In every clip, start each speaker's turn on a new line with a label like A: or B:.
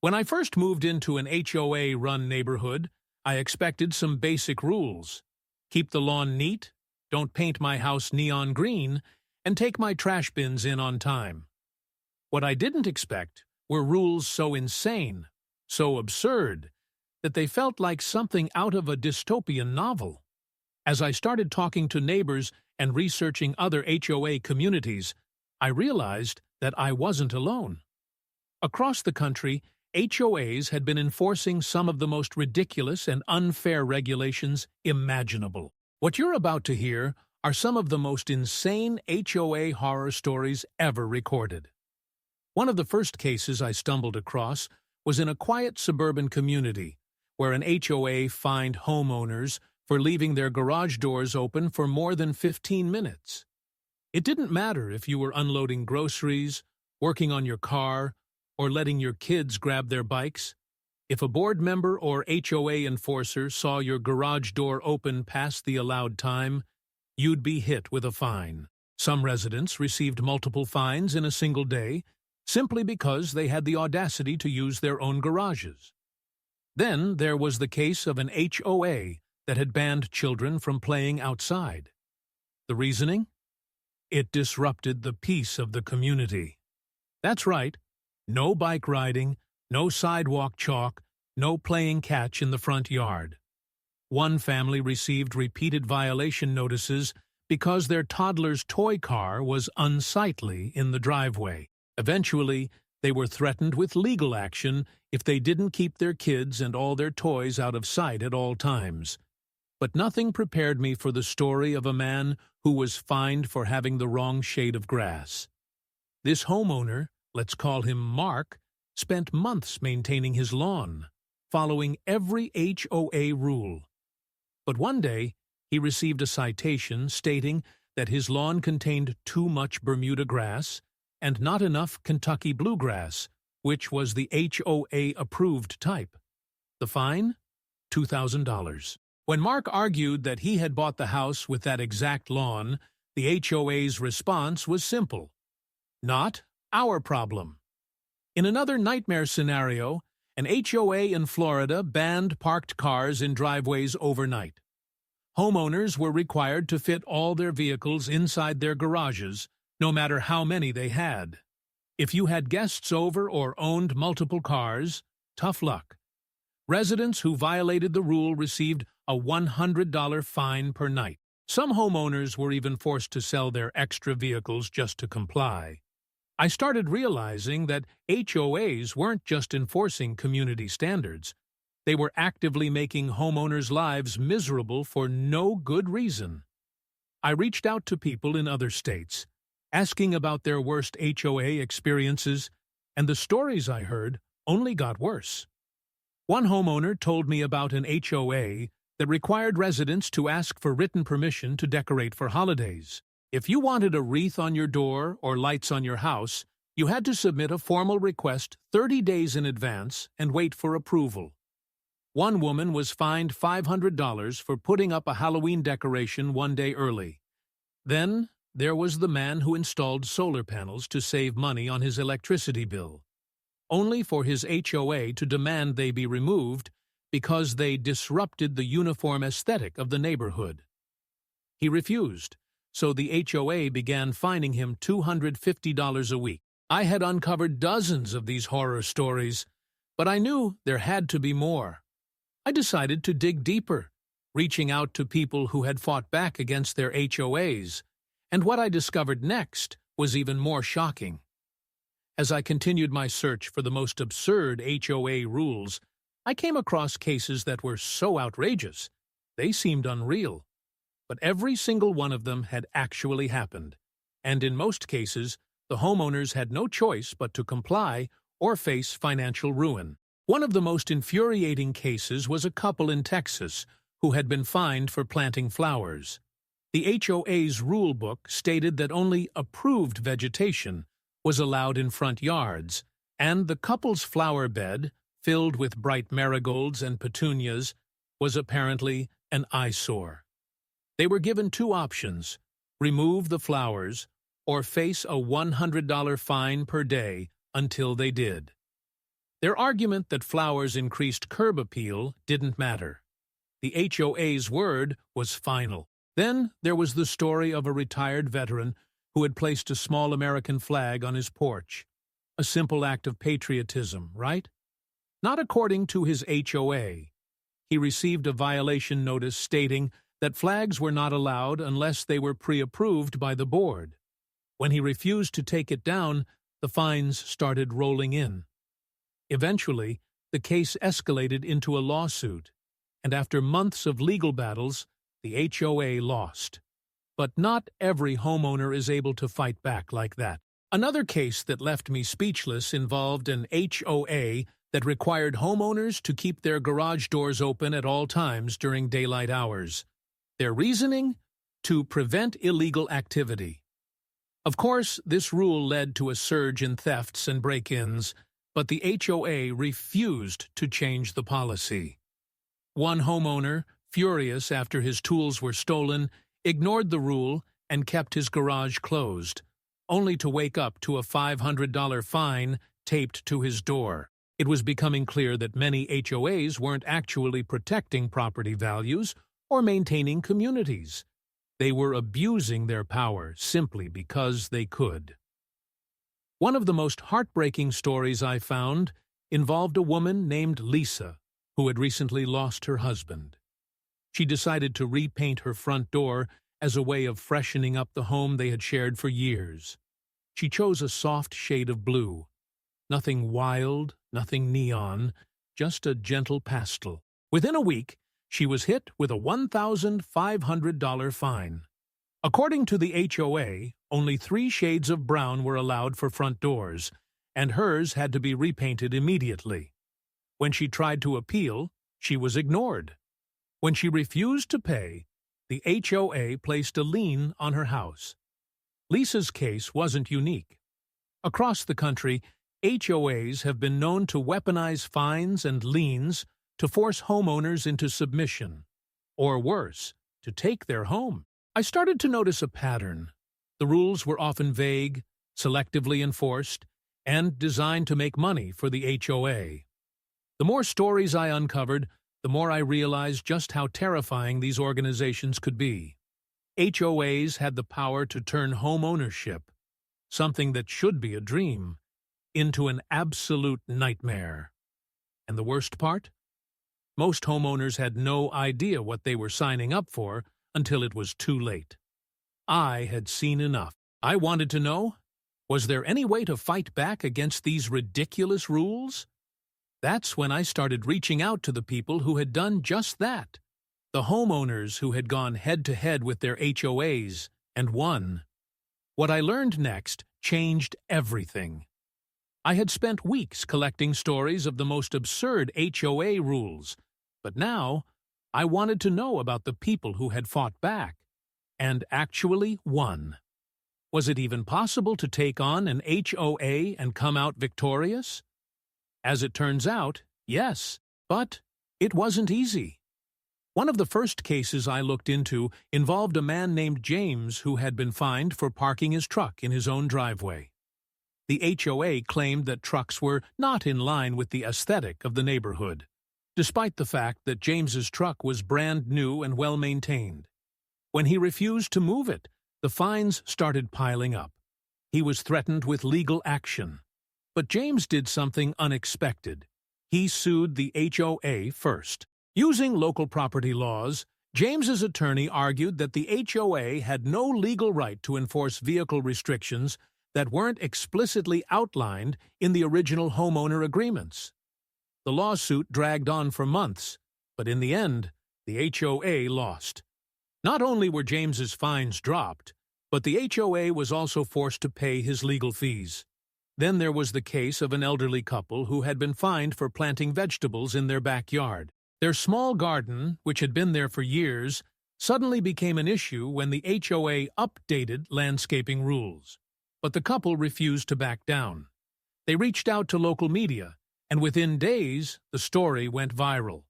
A: When I first moved into an HOA-run neighborhood, I expected some basic rules. Keep the lawn neat, don't paint my house neon green, and take my trash bins in on time. What I didn't expect were rules so insane, so absurd, that they felt like something out of a dystopian novel. As I started talking to neighbors and researching other HOA communities, I realized that I wasn't alone. Across the country, HOAs had been enforcing some of the most ridiculous and unfair regulations imaginable. What you're about to hear are some of the most insane HOA horror stories ever recorded. One of the first cases I stumbled across was in a quiet suburban community, where an HOA fined homeowners for leaving their garage doors open for more than 15 minutes. It didn't matter if you were unloading groceries, working on your car, or letting your kids grab their bikes. If a board member or HOA enforcer saw your garage door open past the allowed time, you'd be hit with a fine. Some residents received multiple fines in a single day, simply because they had the audacity to use their own garages. Then there was the case of an HOA that had banned children from playing outside. The reasoning? It disrupted the peace of the community. That's right. No bike riding, no sidewalk chalk, no playing catch in the front yard. One family received repeated violation notices because their toddler's toy car was unsightly in the driveway. Eventually, they were threatened with legal action if they didn't keep their kids and all their toys out of sight at all times. But nothing prepared me for the story of a man who was fined for having the wrong shade of grass. This homeowner, let's call him Mark, spent months maintaining his lawn, following every HOA rule. But one day, he received a citation stating that his lawn contained too much Bermuda grass and not enough Kentucky bluegrass, which was the HOA-approved type. The fine? $2,000. When Mark argued that he had bought the house with that exact lawn, the HOA's response was simple. Not our problem. In another nightmare scenario, an HOA in Florida banned parked cars in driveways overnight. Homeowners were required to fit all their vehicles inside their garages, no matter how many they had. If you had guests over or owned multiple cars, tough luck. Residents who violated the rule received a $100 fine per night. Some homeowners were even forced to sell their extra vehicles just to comply. I started realizing that HOAs weren't just enforcing community standards. They were actively making homeowners' lives miserable for no good reason. I reached out to people in other states, asking about their worst HOA experiences, and the stories I heard only got worse. One homeowner told me about an HOA that required residents to ask for written permission to decorate for holidays. If you wanted a wreath on your door or lights on your house, you had to submit a formal request 30 days in advance and wait for approval. One woman was fined $500 for putting up a Halloween decoration one day early. Then there was the man who installed solar panels to save money on his electricity bill, only for his HOA to demand they be removed because they disrupted the uniform aesthetic of the neighborhood. He refused, so the HOA began fining him $250 a week. I had uncovered dozens of these horror stories, but I knew there had to be more. I decided to dig deeper, reaching out to people who had fought back against their HOAs, and what I discovered next was even more shocking. As I continued my search for the most absurd HOA rules, I came across cases that were so outrageous, they seemed unreal. But every single one of them had actually happened, and in most cases, the homeowners had no choice but to comply or face financial ruin. One of the most infuriating cases was a couple in Texas who had been fined for planting flowers. The HOA's rule book stated that only approved vegetation was allowed in front yards, and the couple's flower bed, filled with bright marigolds and petunias, was apparently an eyesore. They were given two options: remove the flowers or face a $100 fine per day until they did. Their argument that flowers increased curb appeal didn't matter. The HOA's word was final. Then there was the story of a retired veteran who had placed a small American flag on his porch. A simple act of patriotism, right? Not according to his HOA. He received a violation notice stating that flags were not allowed unless they were pre-approved by the board. When he refused to take it down, the fines started rolling in. Eventually, the case escalated into a lawsuit, and after months of legal battles, the HOA lost. But not every homeowner is able to fight back like that. Another case that left me speechless involved an HOA that required homeowners to keep their garage doors open at all times during daylight hours. Their reasoning? To prevent illegal activity. Of course, this rule led to a surge in thefts and break-ins, but the HOA refused to change the policy. One homeowner, furious after his tools were stolen, ignored the rule and kept his garage closed, only to wake up to a $500 fine taped to his door. It was becoming clear that many HOAs weren't actually protecting property values or maintaining communities. They were abusing their power simply because they could. One of the most heartbreaking stories I found involved a woman named Lisa, who had recently lost her husband. She decided to repaint her front door as a way of freshening up the home they had shared for years. She chose a soft shade of blue. Nothing wild, nothing neon, just a gentle pastel. Within a week, she was hit with a $1,500 fine. According to the HOA, only 3 shades of brown were allowed for front doors, and hers had to be repainted immediately. When she tried to appeal, she was ignored. When she refused to pay, the HOA placed a lien on her house. Lisa's case wasn't unique. Across the country, HOAs have been known to weaponize fines and liens to force homeowners into submission, or worse, to take their home. I started to notice a pattern. The rules were often vague, selectively enforced, and designed to make money for the HOA. The more stories I uncovered, the more I realized just how terrifying these organizations could be. HOAs had the power to turn home ownership, something that should be a dream, into an absolute nightmare. And the worst part? Most homeowners had no idea what they were signing up for until it was too late. I had seen enough. I wanted to know, was there any way to fight back against these ridiculous rules? That's when I started reaching out to the people who had done just that. The homeowners who had gone head-to-head with their HOAs and won. What I learned next changed everything. I had spent weeks collecting stories of the most absurd HOA rules, but now I wanted to know about the people who had fought back and actually won. Was it even possible to take on an HOA and come out victorious? As it turns out, yes, but it wasn't easy. One of the first cases I looked into involved a man named James who had been fined for parking his truck in his own driveway. The HOA claimed that trucks were not in line with the aesthetic of the neighborhood, despite the fact that James's truck was brand new and well-maintained. When he refused to move it, the fines started piling up. He was threatened with legal action. But James did something unexpected. He sued the HOA first. Using local property laws, James's attorney argued that the HOA had no legal right to enforce vehicle restrictions that weren't explicitly outlined in the original homeowner agreements. The lawsuit dragged on for months, but in the end, the HOA lost. Not only were James's fines dropped, but the HOA was also forced to pay his legal fees. Then there was the case of an elderly couple who had been fined for planting vegetables in their backyard. Their small garden, which had been there for years, suddenly became an issue when the HOA updated landscaping rules. But the couple refused to back down. They reached out to local media, and within days, the story went viral.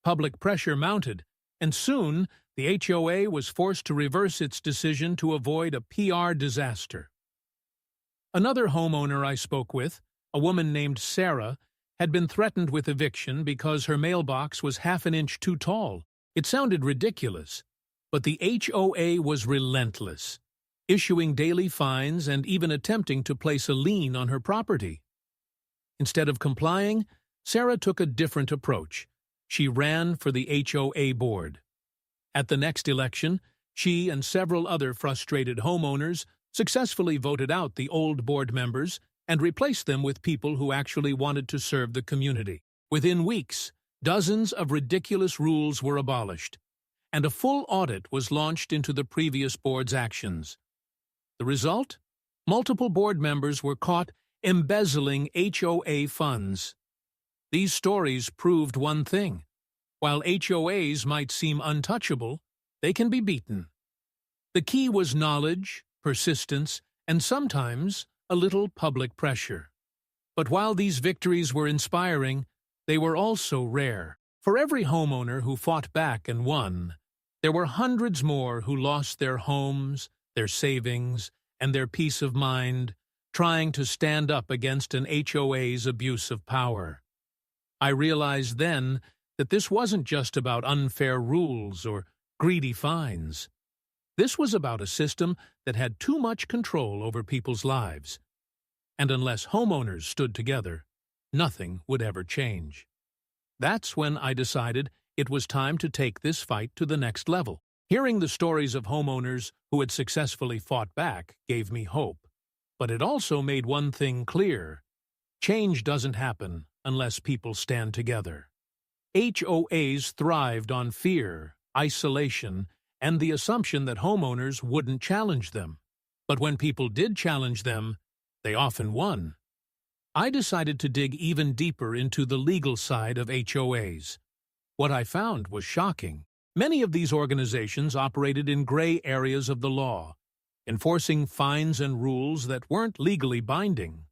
A: Public pressure mounted, and soon the HOA was forced to reverse its decision to avoid a PR disaster. Another homeowner I spoke with, a woman named Sarah, had been threatened with eviction because her mailbox was half an inch too tall. It sounded ridiculous, but the HOA was relentless, issuing daily fines and even attempting to place a lien on her property. Instead of complying, Sarah took a different approach. She ran for the HOA board. At the next election, she and several other frustrated homeowners successfully voted out the old board members and replaced them with people who actually wanted to serve the community. Within weeks, dozens of ridiculous rules were abolished, and a full audit was launched into the previous board's actions. The result? Multiple board members were caught embezzling HOA funds. These stories proved one thing. While HOAs might seem untouchable, they can be beaten. The key was knowledge, persistence, and sometimes a little public pressure. But while these victories were inspiring, they were also rare. For every homeowner who fought back and won, there were hundreds more who lost their homes, their savings, and their peace of mind trying to stand up against an HOA's abuse of power. I realized then that this wasn't just about unfair rules or greedy fines. This was about a system that had too much control over people's lives. And unless homeowners stood together, nothing would ever change. That's when I decided it was time to take this fight to the next level. Hearing the stories of homeowners who had successfully fought back gave me hope. But it also made one thing clear. Change doesn't happen unless people stand together. HOAs thrived on fear, isolation, and the assumption that homeowners wouldn't challenge them. But when people did challenge them, they often won. I decided to dig even deeper into the legal side of HOAs. What I found was shocking. Many of these organizations operated in gray areas of the law, enforcing fines and rules that weren't legally binding.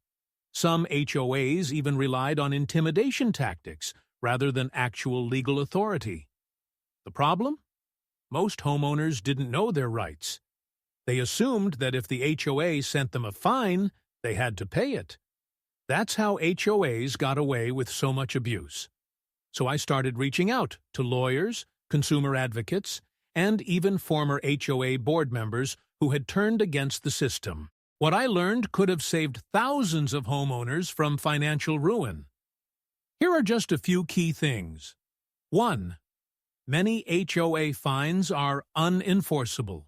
A: Some HOAs even relied on intimidation tactics rather than actual legal authority. The problem? Most homeowners didn't know their rights. They assumed that if the HOA sent them a fine, they had to pay it. That's how HOAs got away with so much abuse. So I started reaching out to lawyers, consumer advocates, and even former HOA board members who had turned against the system. What I learned could have saved thousands of homeowners from financial ruin. Here are just a few key things. 1. Many HOA fines are unenforceable.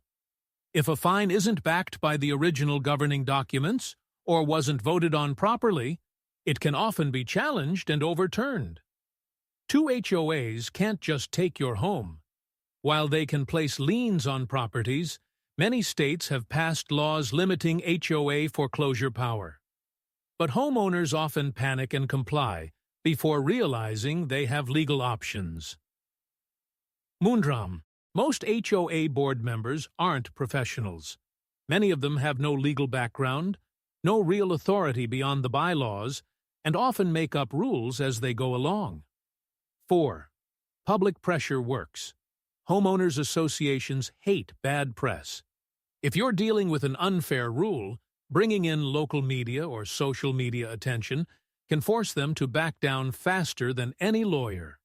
A: If a fine isn't backed by the original governing documents or wasn't voted on properly, it can often be challenged and overturned. 2 HOAs can't just take your home. While they can place liens on properties, many states have passed laws limiting HOA foreclosure power. But homeowners often panic and comply before realizing they have legal options. Moondram. Most HOA board members aren't professionals. Many of them have no legal background, no real authority beyond the bylaws, and often make up rules as they go along. 4. Public pressure works. Homeowners associations hate bad press. If you're dealing with an unfair rule, bringing in local media or social media attention can force them to back down faster than any lawyer.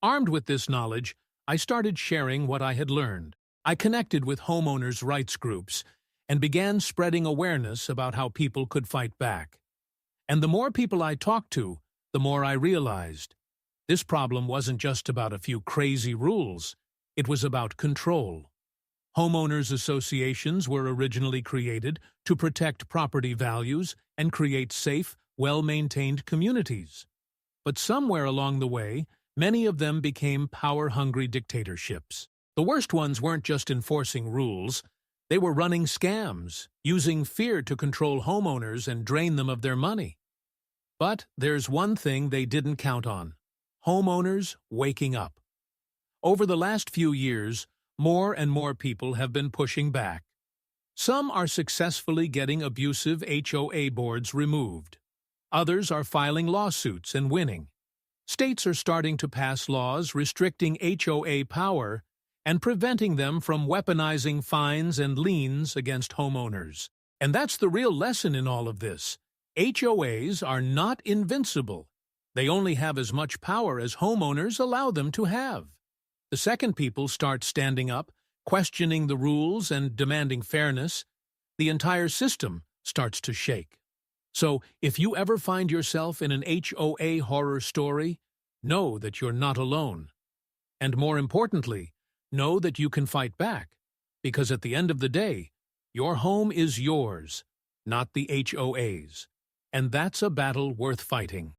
A: Armed with this knowledge, I started sharing what I had learned. I connected with homeowners' rights groups and began spreading awareness about how people could fight back. And the more people I talked to, the more I realized this problem wasn't just about a few crazy rules. It was about control. Homeowners associations were originally created to protect property values and create safe, well-maintained communities. But somewhere along the way, many of them became power-hungry dictatorships. The worst ones weren't just enforcing rules. They were running scams, using fear to control homeowners and drain them of their money. But there's one thing they didn't count on: homeowners waking up. Over the last few years, more and more people have been pushing back. Some are successfully getting abusive HOA boards removed. Others are filing lawsuits and winning. States are starting to pass laws restricting HOA power and preventing them from weaponizing fines and liens against homeowners. And that's the real lesson in all of this. HOAs are not invincible. They only have as much power as homeowners allow them to have. The second people start standing up, questioning the rules and demanding fairness, the entire system starts to shake. So, if you ever find yourself in an HOA horror story, know that you're not alone. And more importantly, know that you can fight back, because at the end of the day, your home is yours, not the HOA's. And that's a battle worth fighting.